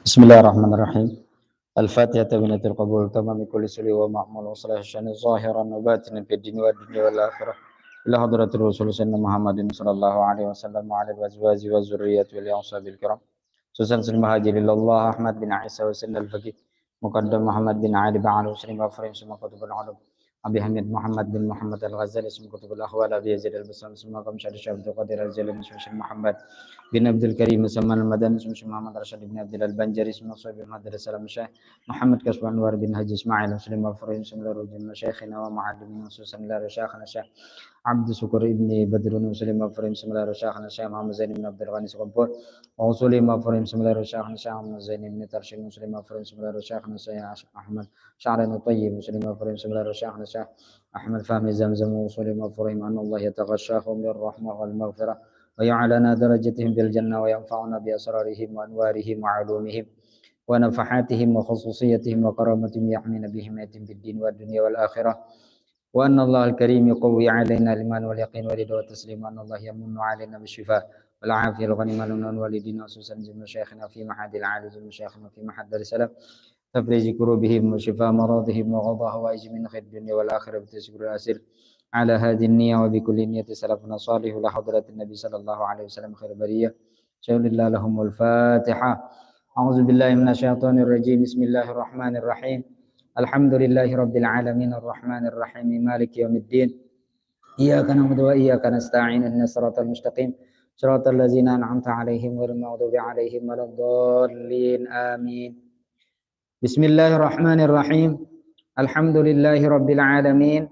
Bismillahirrahmanirrahim. Al-Fatihah binatul qabul tamami kulli suli wa ma'mul wa salah syani zahiran wa batinan fid dini wa dunya wal akhirah. Ila hadratir rasul sayyidina Muhammadin sallallahu alaihi wasallam wa ala azwaji wa zurriyyati wal ashabil kiram. Susan sul mahajirillah Ahmad bin Isa wa sallal faqih. Muqaddam Muhammad bin Ali ba'al muslim wa farim summa kutubul ulum. Abi Hamid Muhammad bin Muhammad al-Ghazali summa kutubul ahwal Abi Yazid al-Basam summa qamshad Syabdul Qadir al-Jalil Muhammad bin Abdul Karim Musamman al-Madan Sumsi Muhammad Rashid bin Abdul al-Banjari Summa Sabi Muhammad Salam Syekh Muhammad Kasban Anwar bin Haji Ismail Muslim al-Furahim Sumla Rujim Masyayikhina wa Ma'adim Susan la Rasyakhana Syekh Abdul Syukur ibni Badrun Muslim al-Furahim Sumla Rasyakhana Syekh Muhammad Zain bin Abdul Ghani Sukampur wa Usulim al-Furahim Sumla Rasyakhana Syekh Muhammad Zain bin Tarsyid Muslim al-Furahim Sumla Rasyakhana Syekh Ahmad Sya'ran Tayyib Muslim al-Furahim Sumla Rasyakhana Syekh Ahmad Fahmi Zamzam wa Usulim al-Furahim anna Allah yataghashshahum birrahmah wal maghfirah ويعلنا درجتهم بالجنة وينفعنا بأسرارهم وأنوارهم وعلومهم ونفحاتهم وخصوصيتهم وكرامتهم يحمينا بحمايتهم في الدين والدنيا والآخرة وأن الله الكريم يقوي علينا الإيمان واليقين والرضا والتسليم وأن الله يمن علينا بالشفاء والعافية الغنيمة لنا والدين وخصوصا مشايخنا في معهد العالي مشايخنا في معهد دار السلام تفريج كروبهم وشفاء مرضهم وقضاء هوائج من خير الدنيا والآخرة بتشكر الأسر على هذه النية وبكل نية سلفنا صالح لحضرة النبي صلى الله عليه وسلم خير برية شاء الله لهم الفاتحة أعوذ بالله من الشيطان الرجيم بسم الله الرحمن الرحيم الحمد لله رب العالمين الرحمن الرحيم مالك يوم الدين إياك نعبد وإياك نستعين اهدنا الصراط المستقيم صراط الذين أنعمت عليهم غير المغضوب عليهم ولا الضالين آمين بسم الله الرحمن الرحيم الحمد لله رب العالمين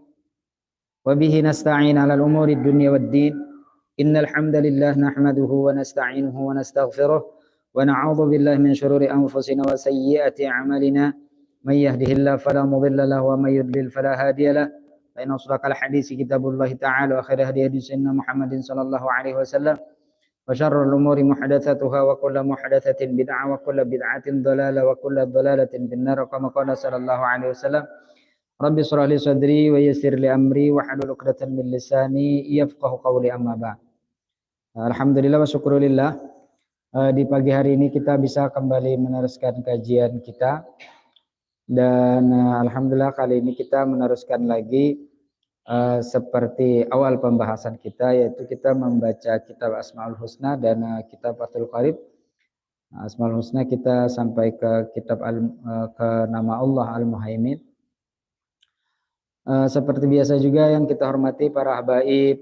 وبه نستعين على الأمور الدنيا والدين إن الحمد لله نحمده ونستعينه ونستغفره ونعوذ بالله من شرور أنفسنا وسيئات أعمالنا من يهده الله فلا مضل له ومن يضلل فلا هادي له فإن أصدق الحديث كتاب الله تعالى وخير هدي سيدنا محمد صلى الله عليه وسلم وشر الأمور محدثاتها وكل محدثة بدعة وكل بدعة ضلالة وكل ضلالة في النار كما قال صلى الله عليه وسلم Rabbi shrah li sadri wa yassir li amri wa hlul 'uqdatam min lisani yafqahu qawli amma ba'd. Alhamdulillah wa syukurillah, di pagi hari ini kita bisa kembali meneruskan kajian kita dan alhamdulillah kali ini kita meneruskan lagi seperti awal pembahasan kita, yaitu kita membaca kitab Asmaul Husna dan kitab Fathul Qarib. Asmaul Husna kita sampai ke kitab ke nama Allah Al-Muhaimin. Seperti biasa juga yang kita hormati para habaib,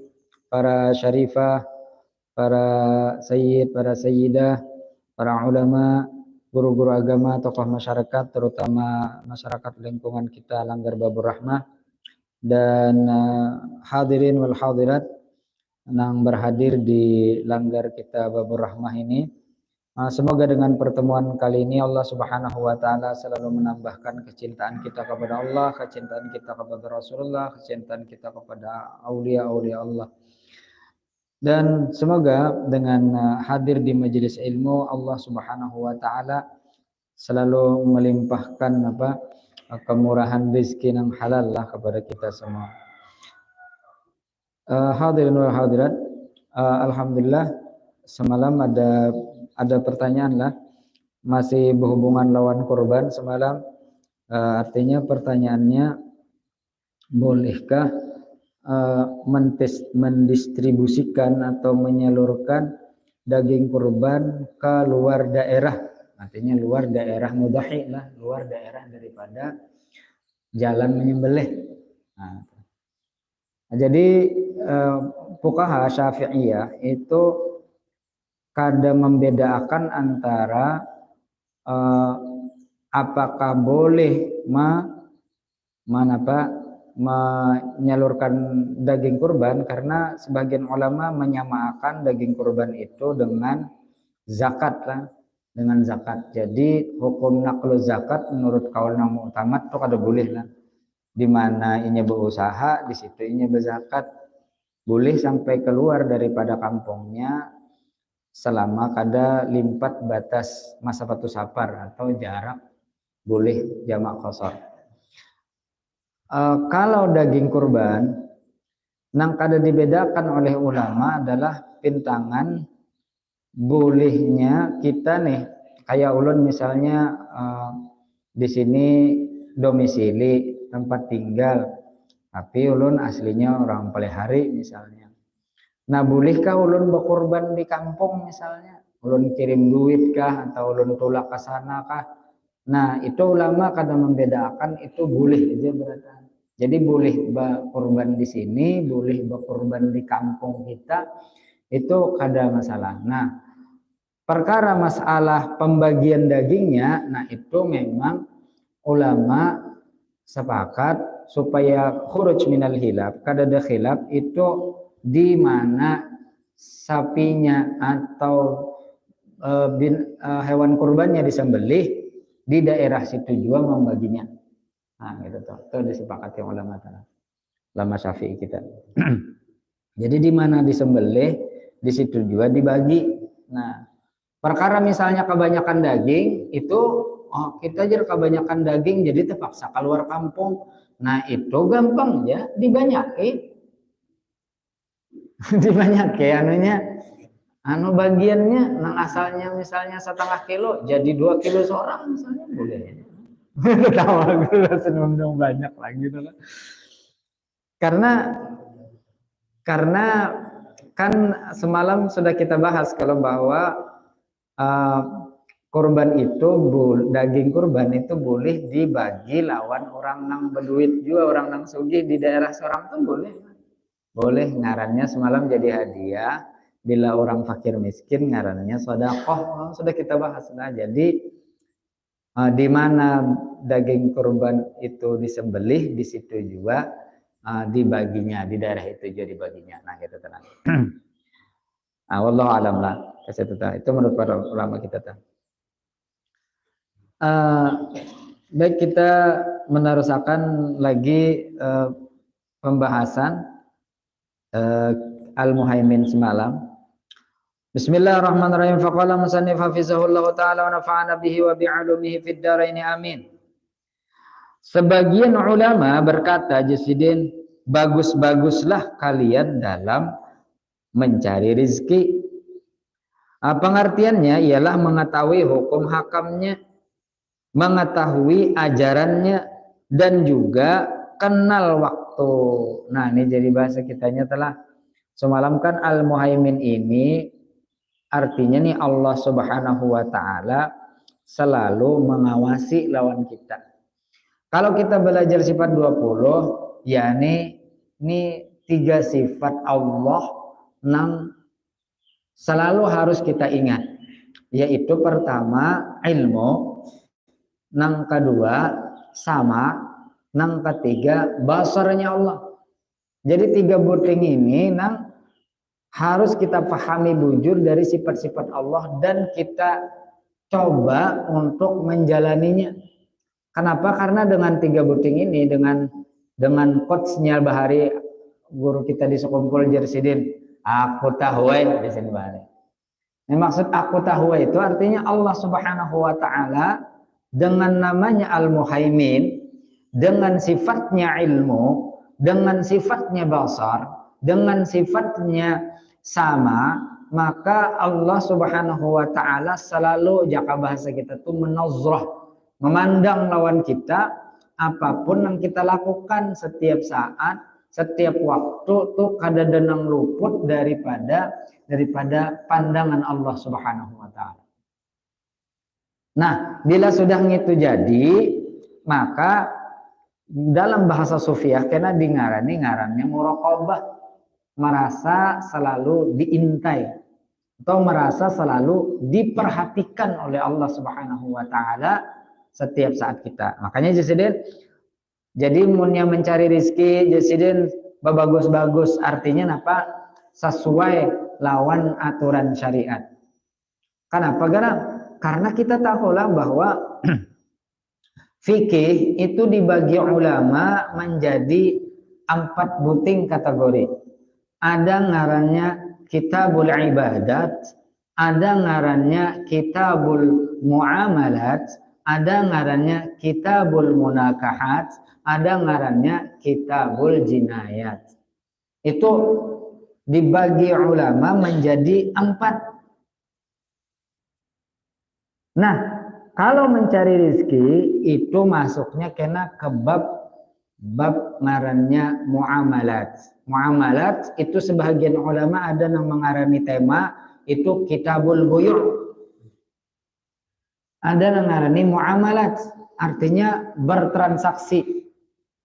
para syarifah, para sayyid, para sayyidah, para ulama, guru-guru agama, tokoh masyarakat, terutama masyarakat lingkungan kita Langgar Babur Rahmah, dan hadirin wal hadirat yang berhadir di Langgar kita Babur Rahmah ini. Semoga dengan pertemuan kali ini Allah Subhanahu wa taala selalu menambahkan kecintaan kita kepada Allah, kecintaan kita kepada Rasulullah, kecintaan kita kepada aulia-aulia Allah. Dan semoga dengan hadir di majelis ilmu Allah Subhanahu wa taala selalu melimpahkan kemurahan rezeki yang halal lah kepada kita semua. Hadirin wal hadirat, alhamdulillah semalam ada pertanyaan lah, masih berhubungan lawan korban semalam. Artinya pertanyaannya, bolehkah mendistribusikan atau menyalurkan daging kurban ke luar daerah, artinya luar daerah mudhahi lah, luar daerah daripada jalan menyembelih. Jadi fuqaha Syafi'iyah itu kadang membedakan antara apakah boleh menyalurkan daging kurban, karena sebagian ulama menyamakan daging kurban itu dengan zakat lah, dengan zakat. Jadi hukum naqlu zakat menurut kaul yang mu'tamad itu kada boleh lah, di mana ini berusaha di situ ini berzakat, boleh sampai keluar daripada kampungnya selama kada limpat batas masa batu safar atau jarak, boleh jamak qasar. Kalau daging kurban nang kada dibedakan oleh ulama adalah pintangan bolehnya kita nih Kayak ulun misalnya di sini domisili tempat tinggal, tapi ulun aslinya orang Palehari misalnya. Nah, bolehkah ulun berkorban di kampung misalnya? Ulun kirim duit kah atau ulun tulak ke sana kah? Nah, itu ulama kadang membedakan itu boleh aja berarti. Jadi boleh berkorban di sini, boleh berkorban di kampung kita, itu kada masalah. Nah, perkara masalah pembagian dagingnya, nah itu memang ulama sepakat supaya khuruj minal hilaf, kada ada khilaf itu di mana sapinya atau hewan kurbannya disembelih di daerah situ juga membaginya. Nah, gitu tuh. Itu disepakati ulama Syafi'i kita. Jadi di mana disembelih, di situ juga dibagi. Nah, perkara misalnya kebanyakan daging itu kita aja kebanyakan daging jadi terpaksa keluar kampung. Nah, itu gampang ya, dibanyaki. Dibanyaki anunya bagiannya nang asalnya misalnya 1/2 kilo jadi 2 kilo seorang misalnya boleh. Ketawa gue seneng banyak lagi tuh. Karena kan semalam sudah kita bahas kalau bahwa kurban itu daging kurban itu boleh dibagi lawan orang nang berduit juga, orang nang sugih di daerah seorang tuh boleh ngarannya semalam jadi hadiah. Bila orang fakir miskin ngarannya sedekah. Sudah kita bahas. Nah, jadi di mana daging kurban itu disembelih di situ juga dibaginya, di daerah itu juga dibaginya. Nah, gitu tenang. Nah, wallahu alam lah. Itu menurut para ulama kita tuh. Baik, kita meneruskan lagi pembahasan Al-Muhaimin semalam. Bismillahirrahmanirrahim. Faqala musannif hafizahullah ta'ala wa nafa'ana bihi wa bi'ulumihi fid dharain amin. Sebagian ulama berkata, Jasidin, bagus-baguslah kalian dalam mencari rizki. Pengertiannya ialah mengetahui hukum hakamnya, mengetahui ajarannya, dan juga kenal waktu. Nah, ini jadi bahasa kitanya telah semalam kan Al-Muhaimin ini artinya nih Allah Subhanahu wa taala selalu mengawasi lawan kita. Kalau kita belajar sifat 20, yakni ini 3 sifat Allah yang selalu harus kita ingat. Yaitu pertama ilmu, yang kedua sama, yang ketiga basarnya Allah. Jadi 3 buting ini yang harus kita pahami bujur dari sifat-sifat Allah dan kita coba untuk menjalaninya. Kenapa? Karena dengan 3 buting ini, dengan coachnya Bahari, guru kita di Sekumpul Jersidin, aku tahu di sini Bahari. Ini maksud aku tahu itu artinya Allah Subhanahu wa taala dengan namanya Al-Muhaimin, dengan sifatnya ilmu, dengan sifatnya basar, dengan sifatnya sama, maka Allah Subhanahu wa taala selalu, jaka bahasa kita tuh menazrah, memandang lawan kita apapun yang kita lakukan setiap saat, setiap waktu tuh kada denang luput daripada pandangan Allah Subhanahu wa taala. Nah, bila sudah gitu jadi, maka dalam bahasa sufiah kena ngarannya muraqabah, merasa selalu diintai atau merasa selalu diperhatikan oleh Allah Subhanahu wa taala setiap saat kita. Makanya jadi munnya mencari rezeki Jasidin bagus-bagus artinya apa? Sesuai lawan aturan syariat. Kenapa? Karena kita tahulah bahwa fikih itu dibagi ulama menjadi 4 buting kategori. Ada ngarannya kitabul ibadat, ada ngarannya kitabul muamalat, ada ngarannya kitabul munakahat, ada ngarannya kitabul jinayat. Itu dibagi ulama menjadi 4. Nah, kalau mencari rezeki itu masuknya kena ke bab ngarannya muamalat. Muamalat itu sebagian ulama ada yang mengarani tema itu kitabul buyu'. Ada yang mengarani muamalat, artinya bertransaksi.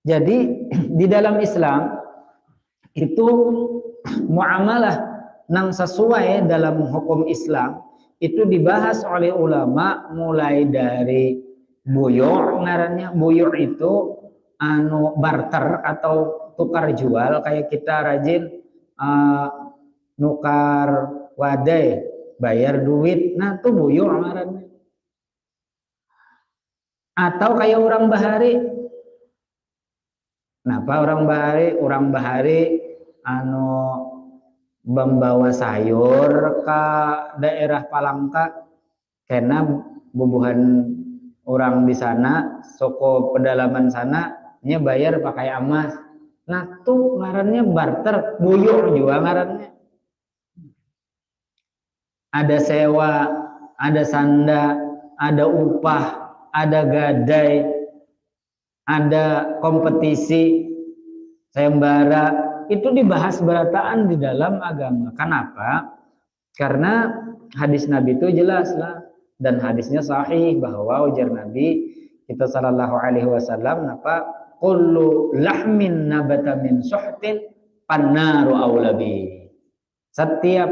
Jadi di dalam Islam itu muamalah yang sesuai dalam hukum Islam itu dibahas oleh ulama mulai dari buyu', ngarannya buyu' itu barter atau tukar jual, kayak kita rajin nukar wadai, bayar duit, nah itu buyu' ngarannya. Atau kayak orang bahari, kenapa orang bahari membawa sayur ke daerah Palangka karena bubuhan orang di sana, soko pedalaman sana nya bayar pakai emas. Nah tuh ngarannya barter, buyur juga ngarannya. Ada sewa, ada sanda, ada upah, ada gadai, ada kompetisi sayembara, itu dibahas berataan di dalam agama. Kenapa? Karena hadis Nabi itu jelas lah, dan hadisnya sahih bahwa ujar Nabi kita sallallahu alaihi wasallam apa kullu lahmin nabata min suhtin pannaru aulabi. Setiap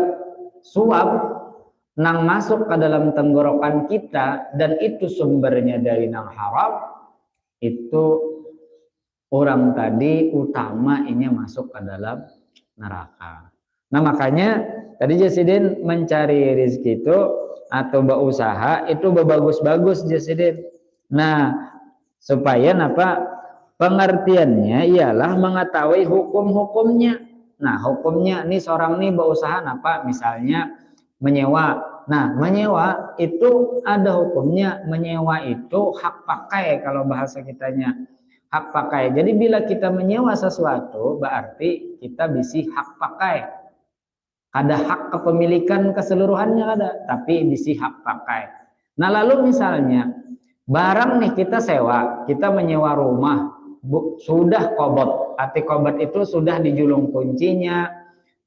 suap nang masuk ke dalam tenggorokan kita dan itu sumbernya dari nang haram, itu orang tadi utama ini masuk ke dalam neraka. Nah makanya tadi Jasidin mencari rezeki itu atau berusaha itu bagus-bagus Jasidin. Nah supaya apa pengertiannya ialah mengetahui hukum-hukumnya. Nah hukumnya nih seorang nih berusaha apa misalnya menyewa. Nah menyewa itu ada hukumnya, menyewa itu hak pakai kalau bahasa kitanya. Hak pakai. Jadi bila kita menyewa sesuatu berarti kita bisa hak pakai. Ada hak kepemilikan keseluruhannya ada, tapi bisa hak pakai. Nah lalu misalnya barang nih kita sewa, kita menyewa rumah, sudah qobot. Arti qobot itu sudah dijulung kuncinya.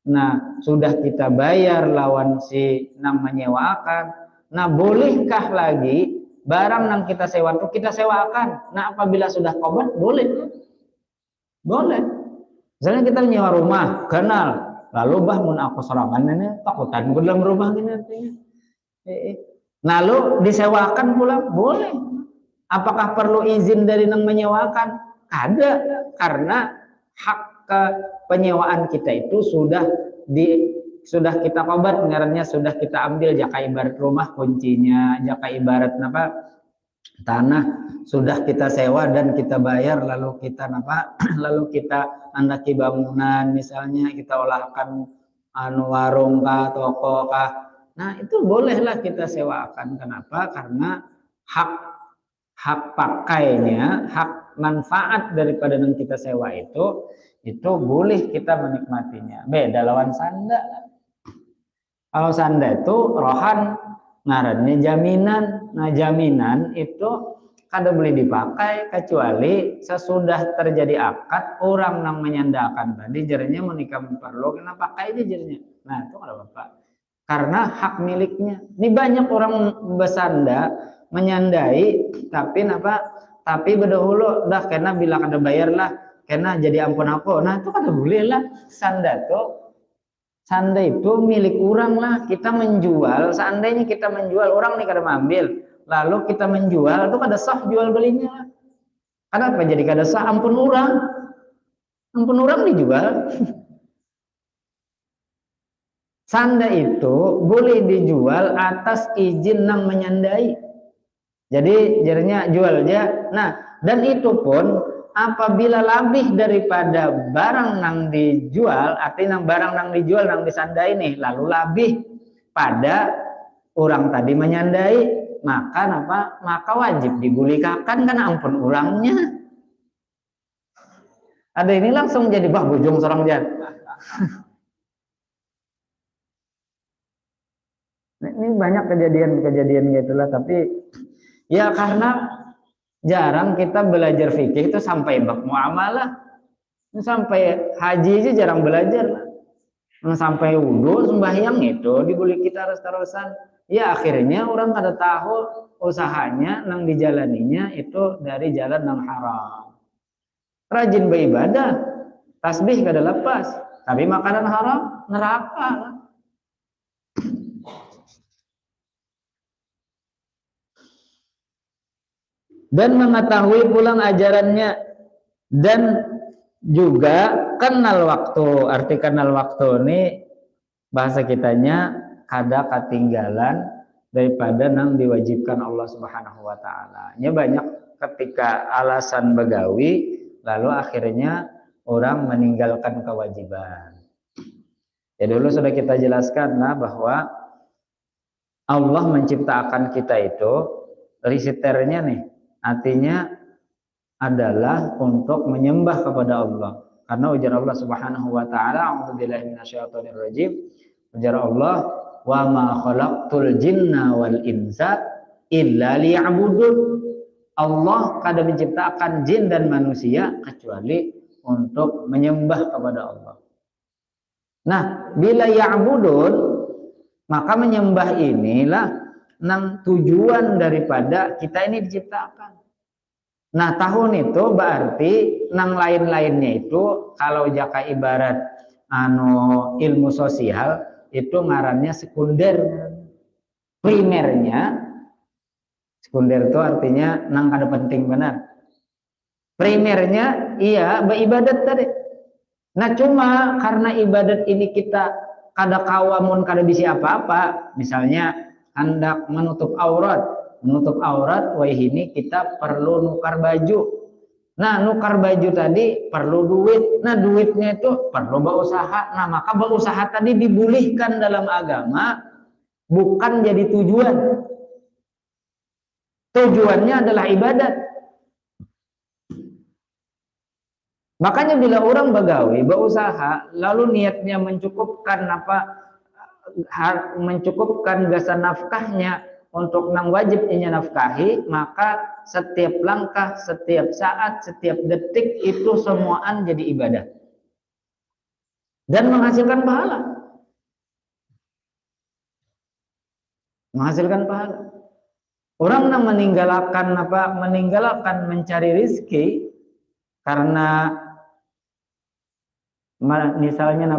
Nah sudah kita bayar lawan si nang menyewakan. Nah bolehkah lagi barang yang kita sewa itu kita sewakan? Nah apabila sudah qobot boleh. Boleh. Misalnya kita menyewa rumah, kenal, lalu bah mun aku sorangan ini takutan gue dalam rumah ini artinya. Lalu disewakan pula boleh. Apakah perlu izin dari yang menyewakan? Ada, karena hak ke penyewaan kita itu sudah kita qobat, ngarannya sudah kita ambil, jaka ibarat rumah kuncinya, jaka ibarat apa tanah sudah kita sewa dan kita bayar, lalu kita apa lalu kita andaki bangunan misalnya, kita olahkan warung kah, toko kah, nah itu bolehlah kita sewakan. Kenapa? Karena hak pakainya, hak manfaat daripada yang kita sewa itu boleh kita menikmatinya. Beda lawan sanda. Kalau sanda itu rohan ngarannya jaminan. Nah jaminan itu kada boleh dipakai kecuali sesudah terjadi akad orang yang menyandakan tadi jadinya menikah perlu kena pakai aja jadinya. Nah itu kada apa-apa karena hak miliknya. Ini banyak orang bersanda menyandai tapi berdahulu dah karena bila kada bayar lah karena jadi ampun aku. Nah itu kada boleh lah. Sanda itu milik orang lah, kita menjual, seandainya kita menjual, orang nih kada ambil, lalu kita menjual, itu kada sah jual belinya. Kenapa jadi kada sah? Ampun orang dijual. Sanda itu boleh dijual atas izin nang menyandai. Jadi jadinya jual aja. Nah, dan itu pun apabila lebih daripada barang nang dijual, artinya barang nang dijual nang disandai nih, lalu lebih pada orang tadi menyandai, maka wajib digulikakan kan ampun orangnya. Ada ini langsung jadi bah bujung seorang jan. Ini banyak kejadian-kejadian gitulah, tapi ya karena jarang kita belajar fikih itu sampai bab muamalah, sampai haji aja jarang belajar, sampai wudhu sembahyang itu dibeli kita terus-terusan. Ya akhirnya orang kada tahu usahanya nang dijalaninya itu dari jalan yang haram. Rajin beribadah, tasbih kada lepas, tapi makanan haram neraka. Dan mengetahui pulang ajarannya, dan juga kenal waktu. Arti kenal waktu ini bahasa kitanya kada ketinggalan daripada nang diwajibkan Allah Subhanahu wa taala. Nya banyak ketika alasan begawi lalu akhirnya orang meninggalkan kewajiban. Ya dulu sudah kita jelaskan lah bahwa Allah menciptakan kita itu risiternya nih, artinya adalah untuk menyembah kepada Allah. Karena ujar Allah Subhanahu wa taala, a'udzubillahi minasyaitonir rajim. Ujar Allah, "Wa ma khalaqtul jinna wal insa illa liya'budun." Allah kada menciptakan jin dan manusia kecuali untuk menyembah kepada Allah. Nah, bila ya'budun, maka menyembah inilah nang tujuan daripada kita ini diciptakan. Nah, tahun itu berarti nang lain-lainnya itu kalau jaka ibarat ilmu sosial itu ngarannya sekunder. Primernya sekunder itu artinya nang kada penting benar. Primernya iya beribadat tadi. Nah, cuma karena ibadat ini kita kada kawamun kada bisa apa-apa, misalnya hendak menutup aurat, wah ini kita perlu nukar baju. Nah, nukar baju tadi perlu duit. Nah, duitnya itu perlu berusaha. Nah, maka berusaha tadi dibolehkan dalam agama, bukan jadi tujuan. Tujuannya adalah ibadat. Makanya bila orang begawi, berusaha, lalu niatnya mencukupkan mencukupkan gasa nafkahnya untuk nang wajib inya nafkahi, maka setiap langkah, setiap saat, setiap detik itu semuaan jadi ibadah dan menghasilkan pahala. Menghasilkan pahala. Orang nang meninggalkan mencari rizki karena misalnya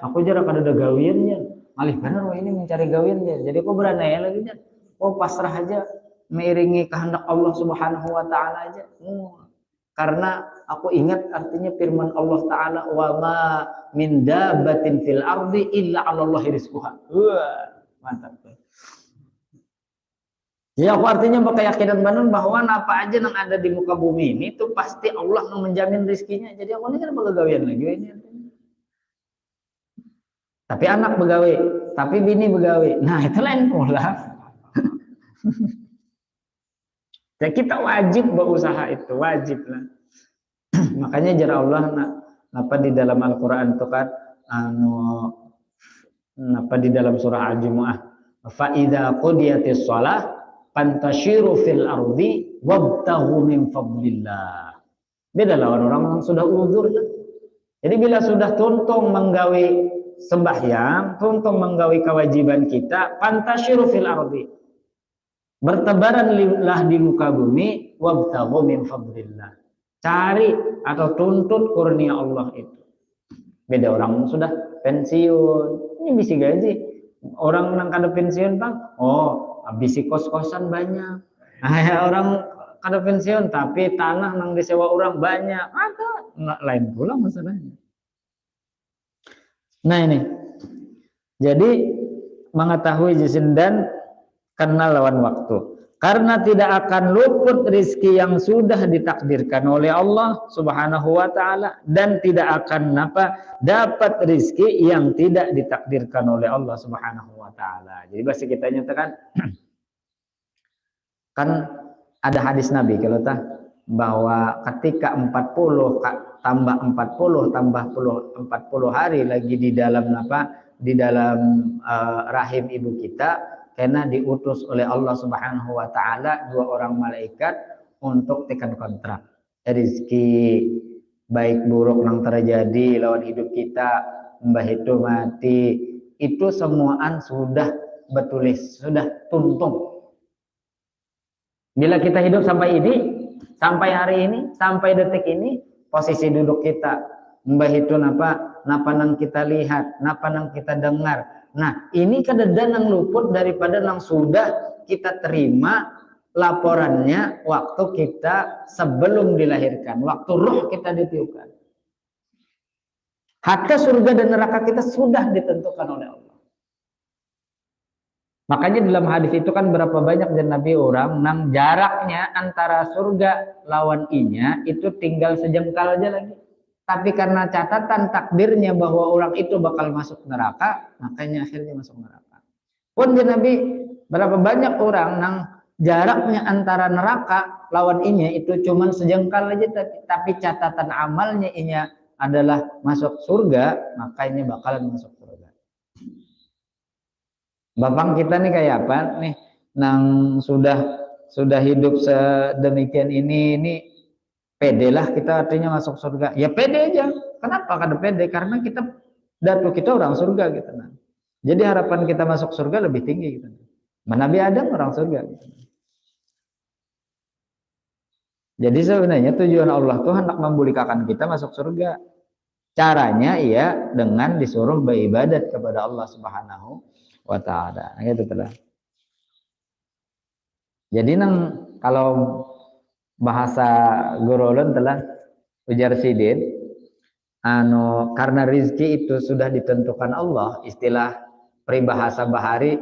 aku jarang ada gawiannya, malih bener wah ini mencari gawiannya, jadi aku berani lagi nya, pasrah aja mengiringi kehendak Allah Subhanahu wa taala aja. Karena aku ingat artinya firman Allah taala, wa ma min dabbatin fil ardi illa 'alallahi rizquha. Mantap. Ya, aku artinya berkeyakinan benar bahwa apa aja yang ada di muka bumi ini tuh pasti Allah yang menjamin rizkinya. Jadi aku ini kan begawian lagi ini. Tapi anak begawe, tapi bini begawe. Nah, itu lain pula. Ya, kita wajib berusaha itu, wajib lah. Makanya jar Allah di dalam Al-Qur'an itu kan di dalam surah Al-Jumu'ah, fa idza qudiyatis shalah fantashiru fil ardi wabtaghu min fadlillah. Beda lawan orang yang sudah uzur. Jadi bila sudah tuntung menggawe sembahyang, tuntung menggawi kewajiban kita, pantasyiru fil ardi, bertebaranlah di muka bumi, wabtaghu min fadlillah, cari atau tuntut kurnia Allah itu. Beda orang sudah pensiun, ini bisa gaji. Orang yang kada pensiun bang, bisi kos-kosan banyak. Orang kada pensiun tapi tanah yang disewa orang banyak, ada lain pula masalahnya. Nah ini, jadi mengetahui jisim dan kenal lawan waktu. Karena tidak akan luput rizki yang sudah ditakdirkan oleh Allah Subhanahu wa taala, dan tidak akan dapat rizki yang tidak ditakdirkan oleh Allah Subhanahu wa taala. Jadi bahasa kita nyatakan kan ada hadis Nabi kalau bahwa ketika 40 tambah 40 tambah 40 hari lagi di dalam rahim ibu kita, karena diutus oleh Allah Subhanahu wa taala 2 orang malaikat untuk tekan kontrak rezeki baik buruk yang terjadi lawan hidup kita, mbah itu mati, itu semuaan sudah betulis, sudah tuntung. Bila kita hidup sampai ini, sampai hari ini, sampai detik ini, posisi duduk kita, mbah itu napa nang kita lihat, napa nang kita dengar. Nah, ini kadang nang luput daripada nang sudah kita terima laporannya waktu kita sebelum dilahirkan, waktu roh kita ditiupkan. Hatta surga dan neraka kita sudah ditentukan oleh Allah. Makanya dalam hadis itu kan berapa banyak dan Nabi orang nang jaraknya antara surga lawan inya itu tinggal sejengkal aja lagi. Tapi karena catatan takdirnya bahwa orang itu bakal masuk neraka, makanya akhirnya masuk neraka. Pun Nabi berapa banyak orang nang jaraknya antara neraka lawan inya itu cuman sejengkal aja, tapi catatan amalnya inya adalah masuk surga, makanya bakalan masuk surga. Bapak kita nih kayak apa nih, nang sudah hidup sedemikian ini pede lah kita artinya masuk surga. Ya pede aja. Kenapa kada pede? Karena kita orang surga gitu. Nah. Jadi harapan kita masuk surga lebih tinggi gitu. Nabi Adam orang surga gitu. Jadi sebenarnya tujuan Allah tuh hendak membulikan kita masuk surga. Caranya ia dengan disuruh beribadat kepada Allah Subhanahu wa taala. Gitu telah. Jadi kalau bahasa Gorolon telah ujar Sidin karena rizki itu sudah ditentukan Allah, istilah peribahasa bahari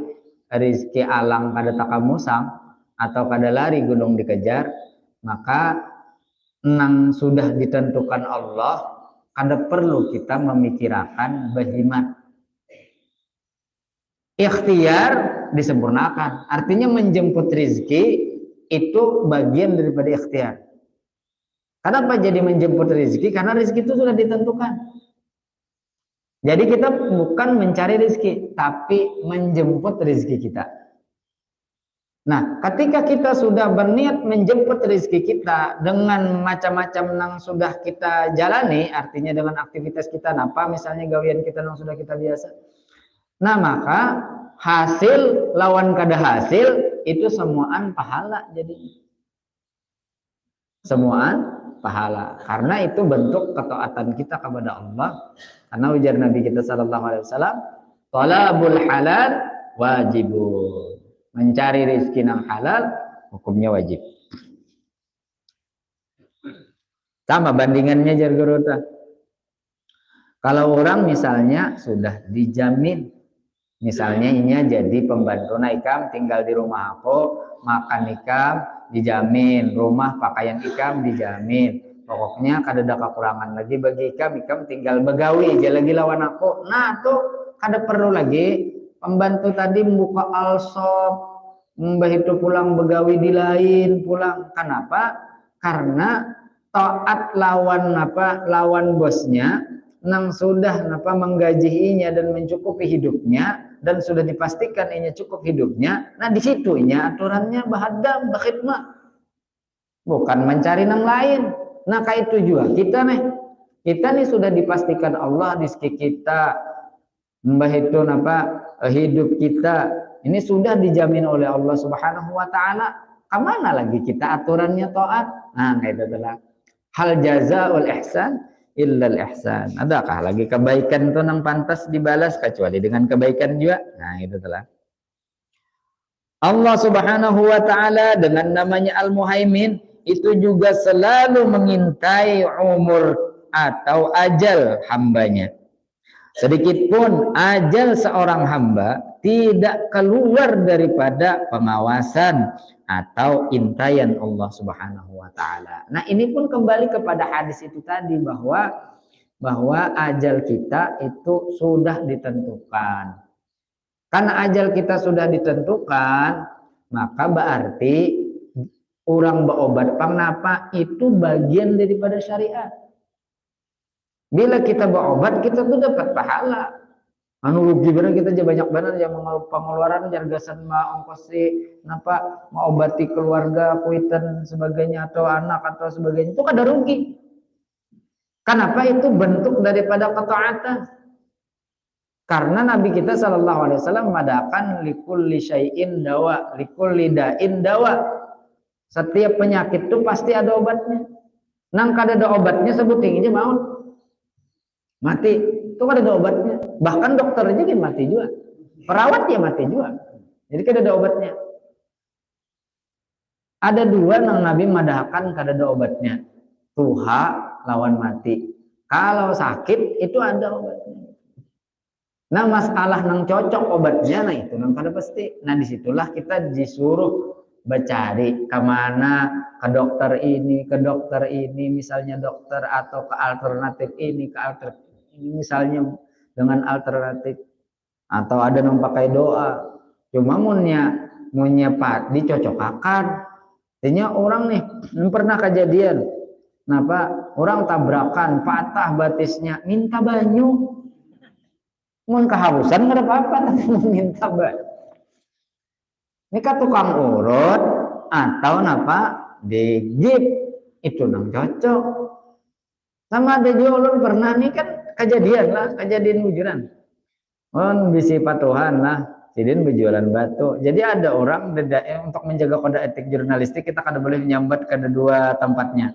rizki alang kada takamusang atau kada lari gunung dikejar, maka nang sudah ditentukan Allah kada perlu kita memikirkan bahimat. Ikhtiar disempurnakan, artinya menjemput rizki itu bagian daripada ikhtiar. Kenapa jadi menjemput rezeki? Karena rezeki itu sudah ditentukan. Jadi kita bukan mencari rezeki, tapi menjemput rezeki kita. Nah, ketika kita sudah berniat menjemput rezeki kita dengan macam-macam yang sudah kita jalani, artinya dengan aktivitas kita, apa misalnya gawian kita yang sudah kita biasa. Nah, maka hasil lawan kada hasil itu semuaan pahala jadi. Semuaan pahala, karena itu bentuk ketaatan kita kepada Allah. Karena ujar Nabi kita sallallahu alaihi wasallam, talabul halal wajibun. Mencari rezeki yang halal hukumnya wajib. Sama bandingannya jar Guruta. Kalau orang misalnya sudah dijamin, misalnya ini jadi pembantu ikam tinggal di rumah aku, makan ikam dijamin, rumah pakaian ikam dijamin, pokoknya kada ada kekurangan lagi bagi ikam tinggal begawi aja lagi lawan aku. Nah tuh kada perlu lagi pembantu tadi membuka alsop, mbah itu pulang begawi di lain pulang. Kenapa? Karena taat lawan bosnya nang sudah menggajiinya dan mencukupi hidupnya dan sudah dipastikan ini cukup hidupnya. Nah di situ ini aturannya bahadam berkhidmat, bukan mencari nang lain. Nah kayak itu juga kita nih sudah dipastikan Allah rezeki kita, mbah itu hidup kita ini sudah dijamin oleh Allah Subhanahu wa taala. Kemana lagi kita aturannya taat? Nah itu adalah hal jazaul ihsan illal ihsan. Adakah lagi kebaikan itu yang pantas dibalas kecuali dengan kebaikan juga? Nah itu telah Allah Subhanahu wa taala dengan namanya Al-Muhaimin itu juga selalu mengintai umur atau ajal hambanya. Sedikit pun ajal seorang hamba tidak keluar daripada pengawasan atau intayan Allah Subhanahu wa taala. Nah, ini pun kembali kepada hadis itu tadi bahwa ajal kita itu sudah ditentukan. Karena ajal kita sudah ditentukan, maka berarti orang berobat pangapa itu bagian daripada syariat. Bila kita berobat, kita tuh dapat pahala. anu rugi bener kita aja banyak bener yang pengeluaran jargasan mah ongkos si napa mau obati keluarga kuitan sebagainya atau anak atau sebagainya itu kada rugi. Kenapa itu bentuk daripada ketaatan? Karena Nabi kita Shallallahu Alaihi Wasallam mengadakan likulli syai'in dawa, likulli da'in dawa. Setiap penyakit itu pasti ada obatnya. Nang kada ada obatnya sebut tingginya maut, mati. Itu kada ada obatnya. Bahkan dokter aja kan mati juga, perawat ya mati juga. Jadi kada ada obatnya. Ada dua nang Nabi madahkan kada ada obatnya. Tuha lawan mati. Kalau sakit itu ada obatnya. Nah masalah nang cocok obatnya, nah itu nang kada pasti. Nah disitulah kita disuruh bercari kemana, ke dokter ini, misalnya dokter atau ke alternatif ini, ke alternatif ini, misalnya dengan alternatif atau ada yang pakai doa. Cuma munnya pak dicocokakan. Artinya orang nih pernah kejadian, kenapa orang tabrakan patah batisnya, minta banyu. Mun kehausan nggak apa-apa, tapi minta banyu. Ini kan tukang urut atau napa di jeep itu nang cocok. Sama ada juga ulun pernah nih kan kejadian bujuran. On bisi patuhan lah, sidin berjualan batu. Jadi ada orang untuk menjaga kode etik jurnalistik kita kada boleh menyambat ke dua tempatnya.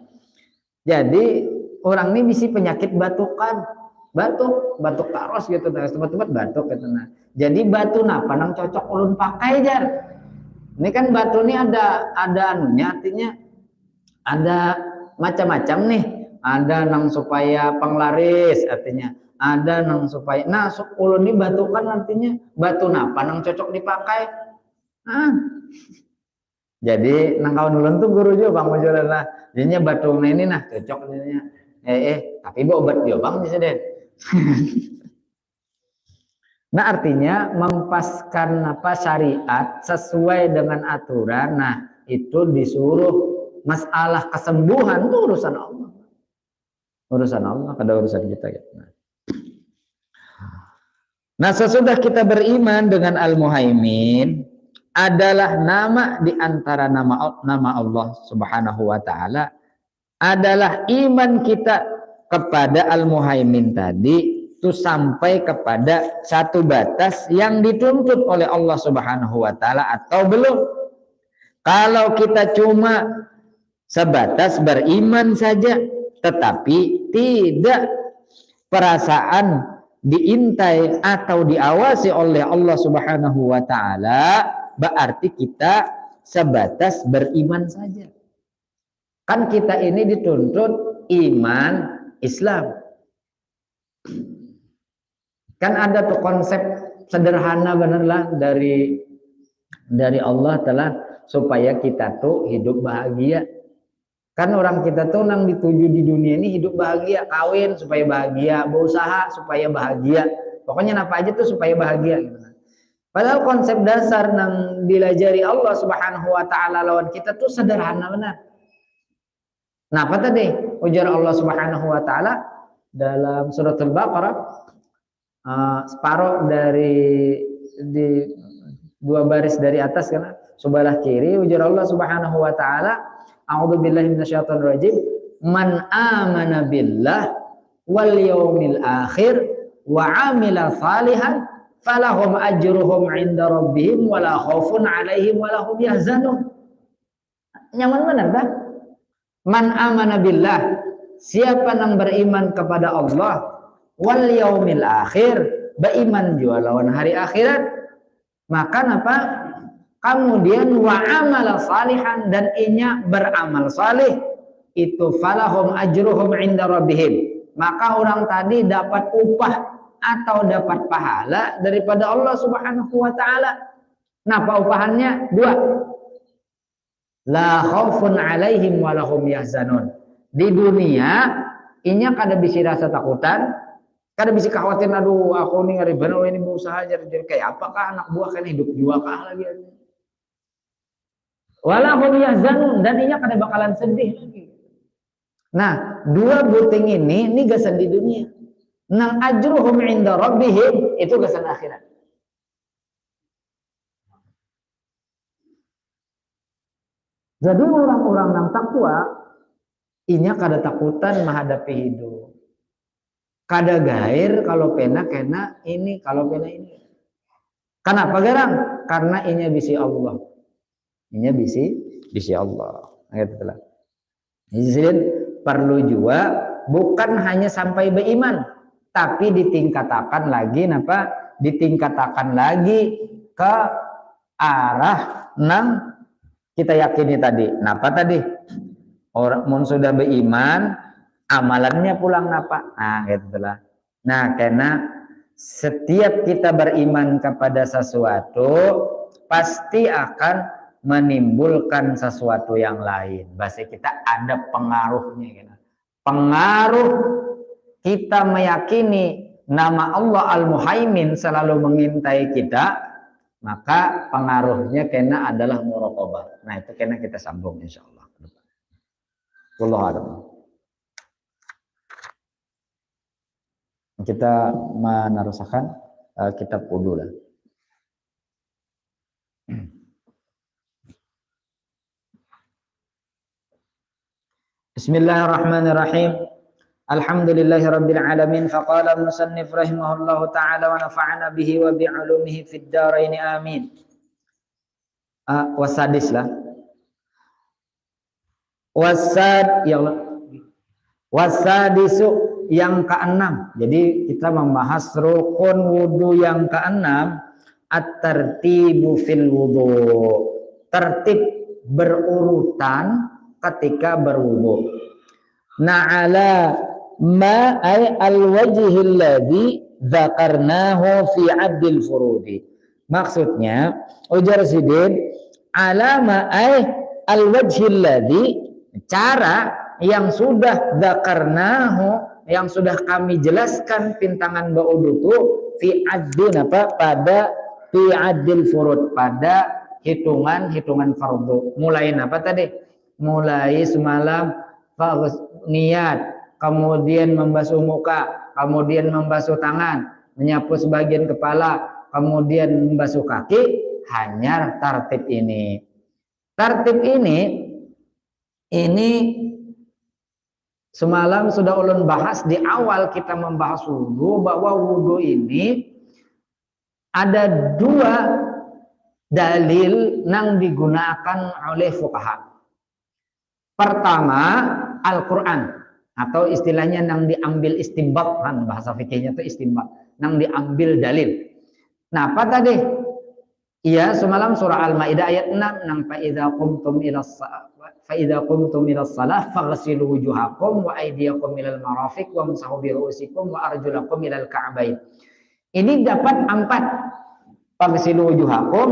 Jadi orang ini bisi penyakit batukan. Batuk taros gitu, tempat-tempat batuk gitu. Nah, jadi batu napa nang cocok ulun pakai jar. Ini kan batu ini ada anunya, artinya ada macam-macam nih. Ada nang supaya penglaris artinya, ada nang supaya. Nah, ulun ini batu kan artinya batu napa nang cocok dipakai. Nah, jadi nang kawan ulun tuh guru juga bang majulan lah. Jadinya batu ini nah cocok jadinya. Tapi obat dia bang bisa deh. Nah artinya mempaskan apa syariat sesuai dengan aturan. Nah itu disuruh masalah kesembuhan itu urusan Allah. Urusan Allah, kada urusan kita. Nah sesudah kita beriman dengan Al-Muhaimin adalah nama di antara nama Allah Subhanahu wa taala adalah iman kita kepada Al-Muhaimin tadi itu sampai kepada satu batas yang dituntut oleh Allah Subhanahu wa taala atau belum. Kalau kita cuma sebatas beriman saja tetapi tidak perasaan diintai atau diawasi oleh Allah Subhanahu wa taala, berarti kita sebatas beriman saja. Kan kita ini dituntut iman Islam. Kan ada tuh konsep sederhana benerlah dari Allah telah supaya kita tuh hidup bahagia. Kan orang kita tuh nang dituju di dunia ini hidup bahagia, kawin supaya bahagia, berusaha supaya bahagia. Pokoknya apa aja tuh supaya bahagia gitu. Padahal konsep dasar nang dilajari Allah Subhanahu wa taala lawan kita tuh sederhana benar. Nah, apa tadi? Ujar Allah Subhanahu wa taala dalam surat Al-Baqarah separuh dari di dua baris dari atas kan sebelah kiri ujar Allah Subhanahu wa taala a'udzubillahi minasyaitonir rajim man amana billah wal yaumil akhir wa amila salihan falahum ajruhum 'inda rabbihim wala khaufun 'alaihim wala hum yahzanun. Nyaman benar dah? Man amana billah, siapa yang beriman kepada Allah, wal yaumil akhir, beriman juga lawan hari akhirat, maka apa? Kemudian wa amala salihan dan inya beramal salih, itu falahum ajruhum inda rabbihim. Maka orang tadi dapat upah atau dapat pahala daripada Allah Subhanahu wa taala. Napa upahannya? Dua. La khaufun alaihim walahum yahzanun. Di dunia inya kada bisa rasa takutan, kada bisa khawatir aduh aku nih ngari bener ini berusaha jadi kayak apakah anak buah kan hidup juga kah lagi. Walahum yahzanun dan inya kada bakalan sedih lagi. Nah, dua buting ini gak sedih dunia. nang ajruhum inda rabbihim itu kesan akhirat. Jadi orang-orang yang takwa inya kada takutan menghadapi hidup. Kada gair kalau pena kena ini, kalau pena ini. Kenapa garang? Karena inya bisi Allah. Inya bisi Allah. Gitu lah. Jadi perlu juga bukan hanya sampai beriman, tapi ditingkatakan lagi napa? Ditingkatakan lagi ke arah nang kita yakini tadi. Napa tadi? Orang mun sudah beriman, amalannya pulang napa? Nah, gitulah. Nah, karena setiap kita beriman kepada sesuatu pasti akan menimbulkan sesuatu yang lain. Bahasa kita ada pengaruhnya gitu. Pengaruh kita meyakini nama Allah Al-Muhaimin selalu mengintai kita, maka pengaruhnya kena adalah muraqabah. Nah, itu kena kita sambung insyaallah. Wallahu a'lam. Kita meneruskan kitab wudu lah. Bismillahirrahmanirrahim. Alhamdulillahirabbil alamin. Faqala al-musannif rahimahullahu taala wa nafa'ana bihi wa bi 'ulumihi fid dharain amin. Wasadis lah. Wasadisu yang keenam. Jadi kita membahas rukun wudu yang keenam, at-tartibu fil wudu. Tertib berurutan ketika berwudu. Na'ala ma ay al-wajhi alladhi dzakarnahu fi 'abdil furudi. Maksudnya ujar sidin ala ma ay al-wajhi alladhi, cara yang sudah dzakarnahu, yang sudah kami jelaskan pintangan ba'udutu fi 'addin apa pada fi 'addil furud, pada hitungan fardu. Mulai apa tadi? Mulai semalam niat, kemudian membasuh muka, kemudian membasuh tangan, menyapu sebagian kepala, kemudian membasuh kaki, hanya tertib ini. Tertib ini semalam sudah ulun bahas di awal kita membahas wudu, bahwa wudu ini ada dua dalil yang digunakan oleh fuqaha. Pertama, Al-Quran, atau istilahnya yang diambil istimbat, kan bahasa fikihnya itu istimbat, yang diambil dalil. Nah, apa tadi? Iya, semalam surah Al-Maidah ayat 6, nang fa'idza qumtum ila shalah faghsilu wujuhakum wa aydiyakum ilal marafiq wamsahu bi ru'usikum wa arjulakum ilal ka'bain. Ini dapat 4. Faghsilu wujuhakum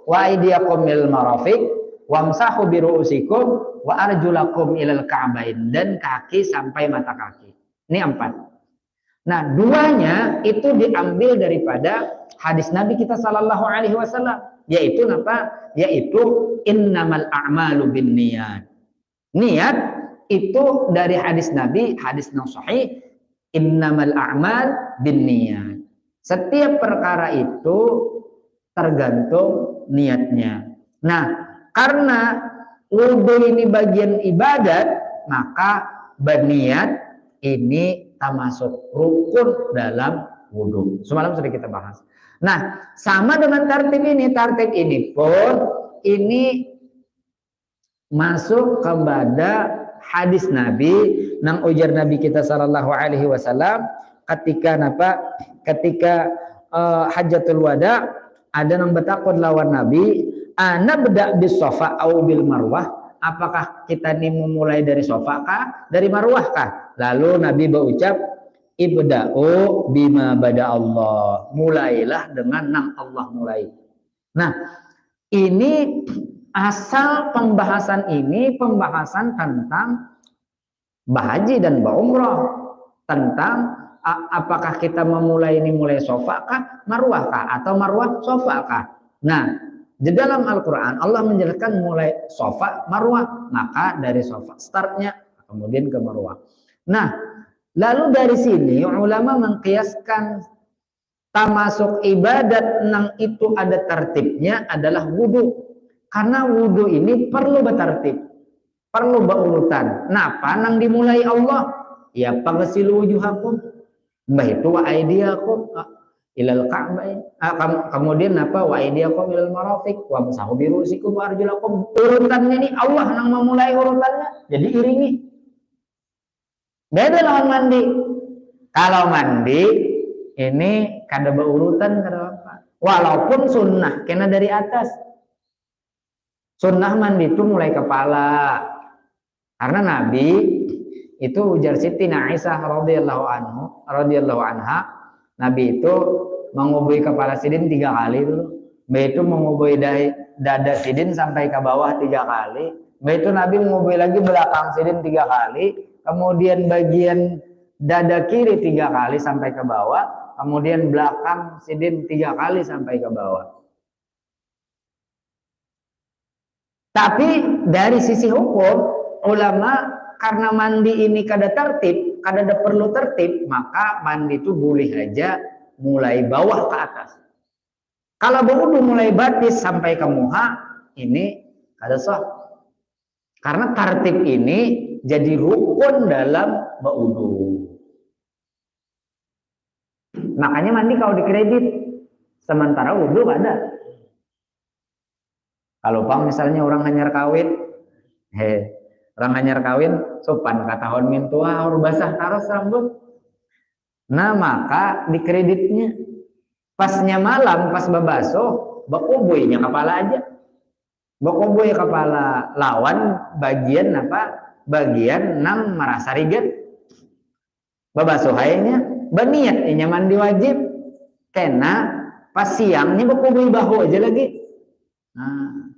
wa aydiyakum ilal marafiq wamsahu bi ru'usikum wa arjulakum ilal ka'bain, dan kaki sampai mata kaki. Ini 4. Nah, duanya itu diambil daripada hadis Nabi kita sallallahu alaihi wasallam, yaitu apa? Yaitu innamal a'malu binniyat. Niat itu dari hadis Nabi, hadis yang sahih, innamal a'mal binniyat. Setiap perkara itu tergantung niatnya. Nah, karena wudu ini bagian ibadat, maka berniat ini termasuk rukun dalam wudu. Semalam sudah kita bahas. Nah, sama dengan tertib ini pun ini masuk kepada hadis Nabi, nang ujar Nabi kita sallallahu alaihi wasallam ketika Hajjatul Wada, ada yang bertakun lawan Nabi, ana beda bis sofa au bil marwah, apakah kita ini memulai dari sofa kah, dari marwah kah? Lalu Nabi berucap, ibda'u bima bada Allah, mulailah dengan nang Allah mulai. Nah, ini asal pembahasan ini pembahasan tentang bahaji dan berumrah, tentang apakah kita memulai ini mulai sofa kah, marwah kah, atau marwah sofa kah. Nah, di dalam Al-Quran Allah menjelaskan mulai sofa marwah, maka dari sofa startnya kemudian ke marwah. Nah, Lalu dari sini ulama mengkiaskan termasuk ibadat nang itu ada tertibnya adalah wudu. Karena wudu ini perlu bertertib, perlu berurutan. Napa nang dimulai Allah? Ya paghsilu wujuhakum, mbah itu wa aydiyakum ilal ka'bain. Kemudian apa? Wa aydiyakum ilal marafiq wa masahu bi ru'usikum wa arjulakum. Urutannya ini Allah nang memulai urutannya. Jadi iringi. Beda lawan mandi. Kalau mandi ini kada berurutan kada apa. Walaupun sunnah kena dari atas. Sunnah mandi itu mulai kepala. Karena Nabi itu ujar Siti Aisyah radhiyallahu anha, Nabi itu mengubui kepala sidin 3 kali dulu. Itu mengubui dada sidin sampai ke bawah 3 kali. Itu Nabi mengubui lagi belakang sidin 3 kali. Kemudian bagian dada kiri 3 kali sampai ke bawah, kemudian belakang sidin 3 kali sampai ke bawah. Tapi dari sisi hukum, ulama karena mandi ini kada tertib, kada perlu tertib, maka mandi itu boleh aja mulai bawah ke atas. Kalau berwudu mulai batis sampai ke muha, ini kada sah. Karena tertib ini jadi rukun dalam berwudu. Makanya mandi kalau dikredit, sementara wudu ada. Kalau bang misalnya orang hanyar kawin, orang hanyar kawin, sopan katahon mintua harus basah taros rambut. Nah maka dikreditnya pasnya malam pas babaso, bakuboynya kepala aja. Bakuboy kepala lawan bagian apa? Bagian nang merasa riget. Babaso hayanya, baniat inya mandi wajib. Kena pas siangnya bakuboy bahu aja lagi. Nah,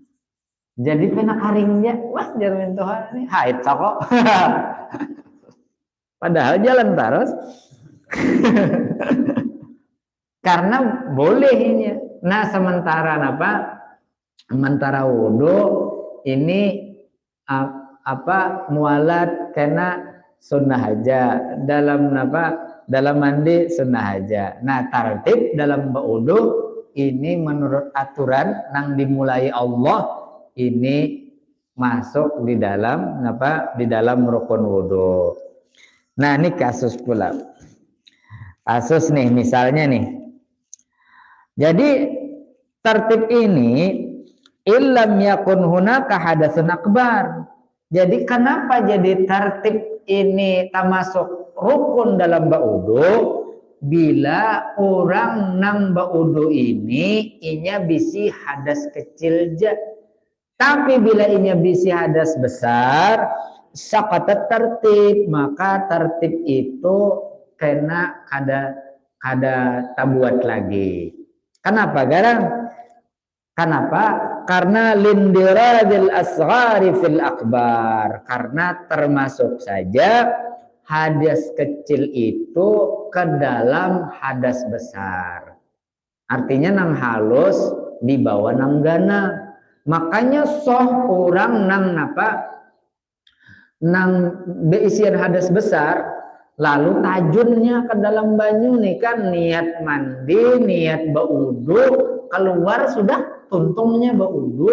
jadi pena karingnya, wah jamin Tuhan ini haid soko. Padahal jalan terus. Karena bolehnya. Nah sementara apa? Sementara wudu ini apa mualat kena sunnah aja dalam apa? Dalam mandi sunnah aja. Nah tertib dalam wudu ini menurut aturan nang dimulai Allah ini masuk di dalam apa? Di dalam rukun wudu. Nah ini kasus pula. Kasus nih misalnya nih. Jadi tertib ini illam yakun hunaka hadatsun akbar. Jadi kenapa jadi tertib ini termasuk rukun dalam ba'udu? Bila orang nang ba'udu ini inya bisi hadas kecil aja. Tapi bila inya bisi hadas besar, saqata tertib, maka tertib itu kena kada tabuat lagi. Kenapa garang? Kenapa? Karena lindiradil asghari fil akbar. Karena termasuk saja hadas kecil itu ke dalam hadas besar. Artinya nang halus di bawah nang gana. Makanya soh orang nang apa? Nang beisian hadas besar. Lalu tajunnya ke dalam banyu nih kan niat mandi, niat baudu, keluar sudah tuntungnya baudu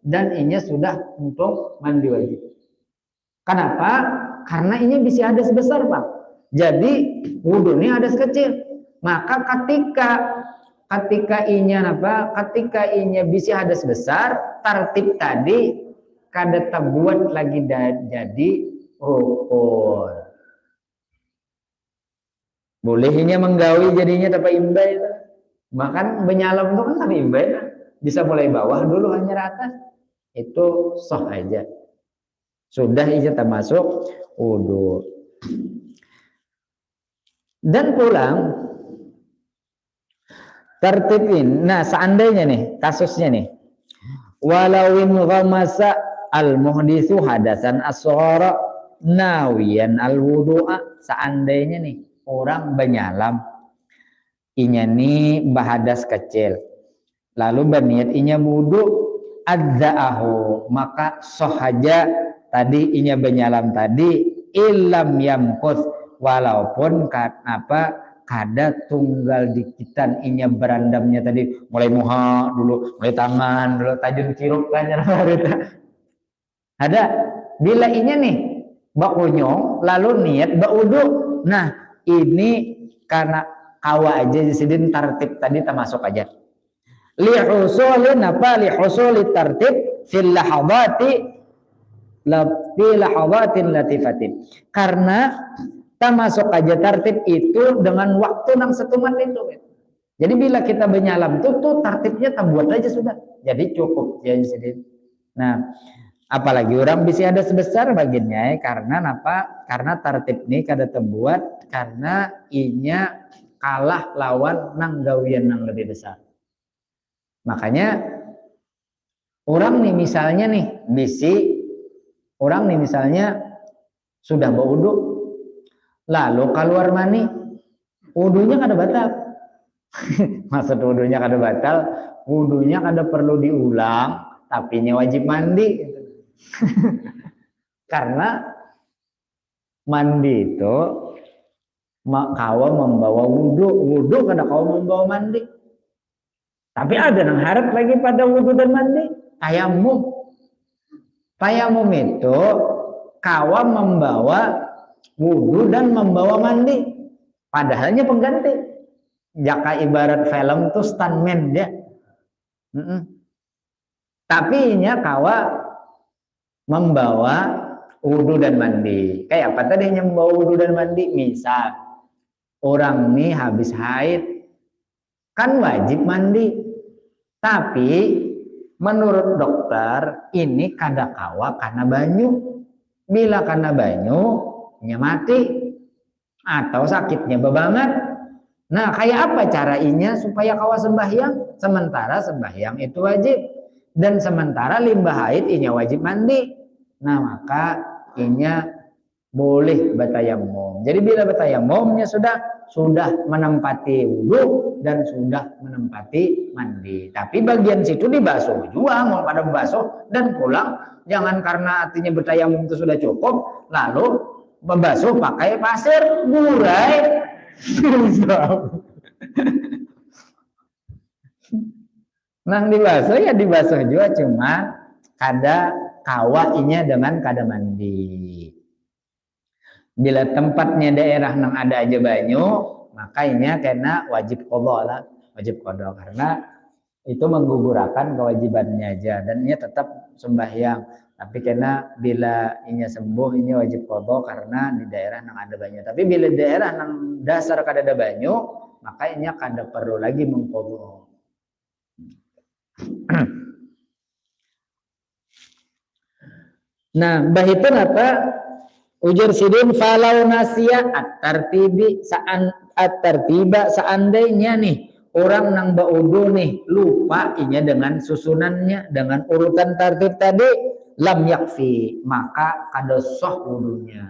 dan ini sudah untuk mandi wajib. Kenapa? Karena ini bisa hadas besar Pak. Jadi wudu ini hadas kecil. Maka ketika inya apa? Ketika inya bisa hadas besar, tertib tadi kada terbuat lagi jadi rukun. Bolehnya menggawi jadinya tanpa imbai. Makan benyalam itu kan tanpa imbai. Bisa mulai bawah dulu hanya atas. Itu sah aja. Sudah aja termasuk wudu. Dan pulang tertibin. Nah seandainya nih kasusnya nih. Walawin ghamasa al-muhdithu hadasan asghara nawiyan al-wudu'a. Seandainya nih orang benyalam inya nih bahadas kecil lalu berniat inya wudu adza'ahu maka soh aja tadi inya benyalam tadi illam yamkus walaupun kada tunggal dikitan inya berandamnya tadi mulai muha dulu, mulai tangan dulu, tajun kirup kan ada bila inya nih bakunyong lalu niat baudu. Nah ini karena kawa aja sidin tartib tadi termasuk aja li husuli tartib fil lahadatin latifatin, karena termasuk aja tartib itu dengan waktu nang setuman itu. Jadi bila kita benyalam tuh tartibnya terbuat aja sudah jadi cukup ya sidin. Nah apalagi orang bisa ada sebesar bagiannya karena apa? Karena tartib ini kada terbuat karena inya kalah lawan nang gawian nang lebih besar. Makanya orang nih misalnya sudah berwudu lalu keluar mani, wudunya kada batal. Maksud wudunya kada batal, wudunya kada perlu diulang, tapi nya wajib mandi. Karena mandi itu kawa membawa wudu kada kawa membawa mandi. Tapi ada yang harap lagi pada wudu dan mandi, tayamum itu kawa membawa wudu dan membawa mandi, padahalnya pengganti. Jaka ibarat film tuh stuntman dia. Tapi nya kawa membawa wudu dan mandi. Kayak apa tadi yang membawa wudu dan mandi? Misal orang nih habis haid kan wajib mandi, tapi menurut dokter ini kada kawa karena banyu. Bila karena banyu nya mati atau sakitnya bebanget. Nah kayak apa cara inya supaya kawa sembahyang? Sementara sembahyang itu wajib dan sementara limbah haid inya wajib mandi. Nah maka inya boleh bertayamum. Jadi bila bertayamumnya sudah menempati wudu dan sudah menempati mandi. Tapi bagian situ dibasuh juga, mau pada basuh dan pulang. Jangan karena artinya bertayamum itu sudah cukup lalu membasuh pakai pasir burai. Nang dibasuh ya dibasuh juga, cuma kada kawa inya dengan kada mandi. Bila tempatnya daerah nang ada aja banyu, maka inya kena wajib qadha karena itu menggugurkan kewajibannya aja dan inya tetap sembahyang. Tapi kena bila inya sembuh inya wajib qadha karena di daerah nang ada banyu. Tapi bila daerah nang dasar kada ada banyu, maka inya kada perlu lagi mengqadha. Nah, bahitun apa? Ujar sidin falau nasiya at-tartiba seandainya nih orang nang baudu nih lupa inya dengan susunannya, dengan urutan tartib tadi, lam yakfi, maka kada sah wudunya.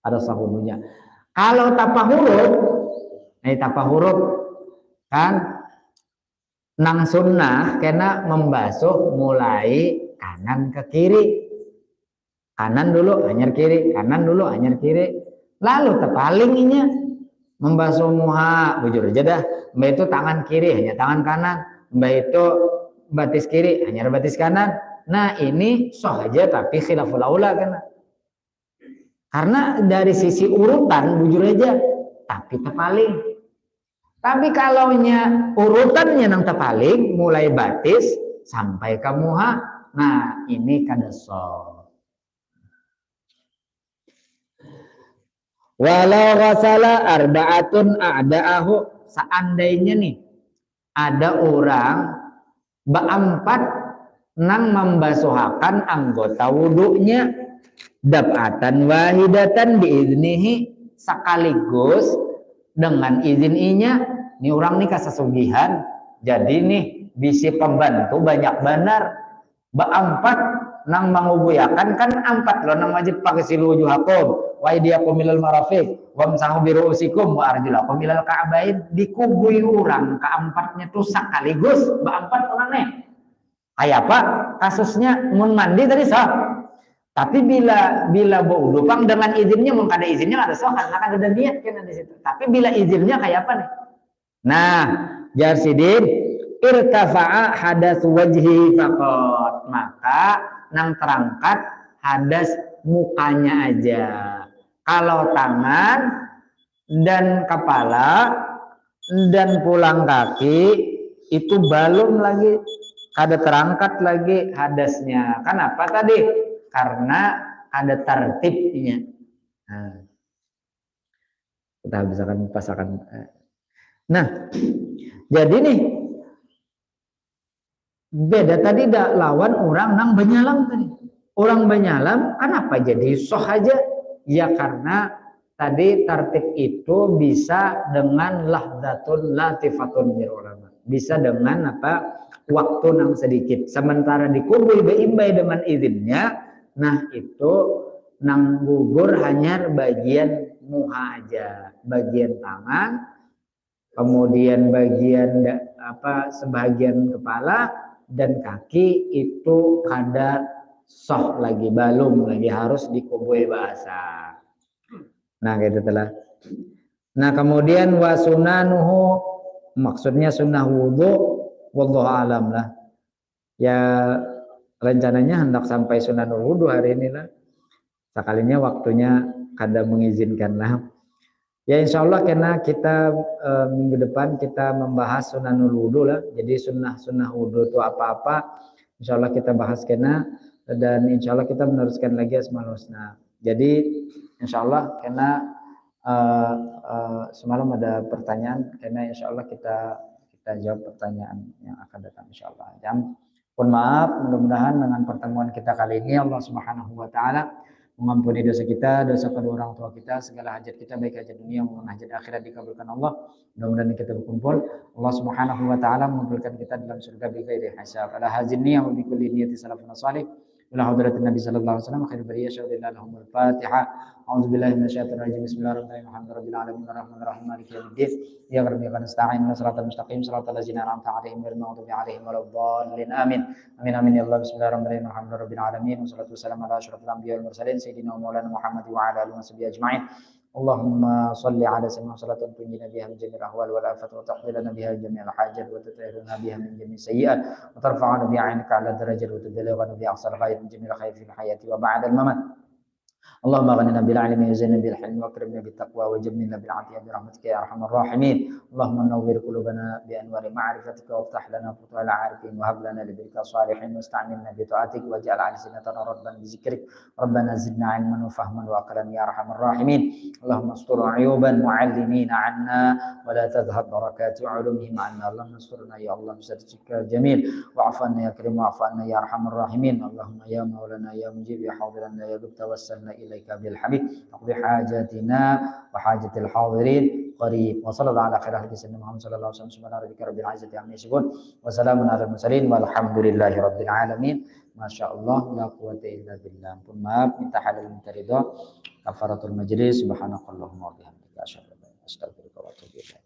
Ada sah wudunya. Kalau tapa huruf kan nang sunnah kena membasuh mulai kanan ke kiri. Kanan dulu anyar kiri, kanan dulu anyar kiri. Lalu terpaling inya membasuh muha, bujur aja dah. Mbak itu tangan kiri hanya tangan kanan, mbak itu batis kiri hanya batis kanan. Nah ini sah aja tapi khilaful aula kan. Karena dari sisi urutan bujur aja, tapi terpaling. Tapi kalau urutannya nang terpaling mulai batis sampai ke muha, nah ini kada sah. Walau ghasala arba'atun a'da'ahu, seandainya nih ada orang berempat nang membasuhakan anggota wudunya dab'atan wahidatan biiznihi, sekaligus dengan izin inya. Nih orang nih kasasugihan, jadi nih bisi pembantu banyak benar berempat nang mengubuyakan kan empat loh nang wajib pakai silu wujuhakum wa idiyakum minal marafiq wamsahu biru'usikum wa arjulakum minal ka'bain. Dikubui orang keempatnya tuh sekaligus berempat orang nih. Kayak apa kasusnya? Mun mandi tadi sah, Tapi bila bau pang dengan izinnya, mau kada izinnya ada soal, karena kan ada niat kan di situ. Tapi bila izinnya kayak apa nih? Nah, jar sidin irtafa'a hadas wajhi faqat, maka nang terangkat hadas mukanya aja. Kalau tangan dan kepala dan pulang kaki itu belum lagi ada terangkat lagi hadasnya. Kenapa tadi? Karena ada tertibnya. Nah, kita bisa pasakan. Nah, jadi nih beda tadi dak lawan orang nang banyalam tadi. Orang banyalam kenapa jadi soh aja? Ya karena tadi tertib itu bisa dengan lahdatun latifatun ulama. Bisa dengan apa? Waktu nang sedikit. Sementara dikubur beimbai dengan izinnya, nah itu nang gugur hanya bagian muha aja, bagian tangan, kemudian bagian apa sebagian kepala dan kaki itu kada soh lagi, belum lagi, harus dikubur bahasa. Nah gitu telah. Nah kemudian wasunanuhu, maksudnya sunnah wudhu, wallahu alam lah. Ya rencananya hendak sampai sunanul wudhu hari ini lah. Sekalinya waktunya kada mengizinkan lah. Ya insya Allah karena kita minggu depan kita membahas sunanul wudhu lah. Jadi sunnah wudhu itu apa-apa. Insya Allah kita bahas karena, dan insya Allah kita meneruskan lagi Asmaul Husna. Jadi insya Allah karena semalam ada pertanyaan, karena insya Allah kita jawab pertanyaan yang akan datang insya Allah. Pun maaf, mudah-mudahan dengan pertemuan kita kali ini Allah Subhanahu wa taala mengampuni dosa kita, dosa kedua orang tua kita, segala hajat kita baik hajat dunia maupun hajat akhirat dikabulkan Allah. Mudah-mudahan kita berkumpul Allah Subhanahu wa taala mengumpulkan kita dalam surga bi ghairi hisab. Ala hadzal niyyah wa bi kulli niyyati salafun salih. Ila hadratin Nabi sallallahu alaihi wasallam khairul bariyah syaulillahi lahumul Fatihah. A'udzubillahi minasyaitonir rajim. Bismillahirrahmanirrahim. Alhamdulillahirabbil alamin arrahmanirrahim maliki yaumiddin. Iyyaka na'budu wa iyyaka nasta'in. Shiratal mustaqim shiratal ladzina an'amta 'alaihim ghairil maghdubi 'alaihim waladdallin. Amin. Amin amin ya Allah. Bismillahirrahmanirrahim. Alhamdulillahirabbil alamin wassalatu wassalamu ala asyrofil anbiya'i wal mursalin sayyidina wa maulana Muhammad wa ala alihi washabbihi ajma'in. Allahumma shalli ala sayyidina salatan tunjina biha min jami'il ahwal wal afat wa taqdilana biha jami'al hajat wa tutahhiruna biha min jami'is sayyi'at wa tarfa'una biha 'indaka 'ala darajat wa tuballighuna biha aqsal khair min jami'il khair fil hayati wa ba'da al mamat. اللهم اغننا بالعلم وزينا بالحلم واكرمنا بالتقوى وجملنا بالعافيه برحمتك يا ارحم الراحمين. اللهم نور قلوبنا بانوار معرفتك وافتح لنا فتوح العارفين وهب لنا لبرك صالحين واستعملنا بطاعتك واجعل السنتنا ربا بذكرك. ربنا زدنا علما وفهما وعقلا يا ارحم الراحمين. اللهم استر عيوب المعلمين عنا ولا تذهب بركات علومهم عنا. اللهم استرنا يا الله بسترك الجميل واعف عنا يا كريم واعف عنا يا ارحم الراحمين. اللهم يا مولانا يا مجيب يا حاضرنا يا رب توسلنا إليك بالحبيب اقضي حاجاتنا وحاجة الحاضرين قريب. وصلى الله على خير خلق سيدنا محمد صلى الله عليه وسلم. سبحان ربك رب العزة عما يصفون وسلام على المرسلين والحمد لله رب العالمين. Masya Allah, la quwwata illa billah. Pun maaf, minta halal minta ridha. Kafaratul majlis. Subhanakallahumma wa bihamdika asyhadu an la ilaha illa anta astaghfiruka wa atubu ilaik.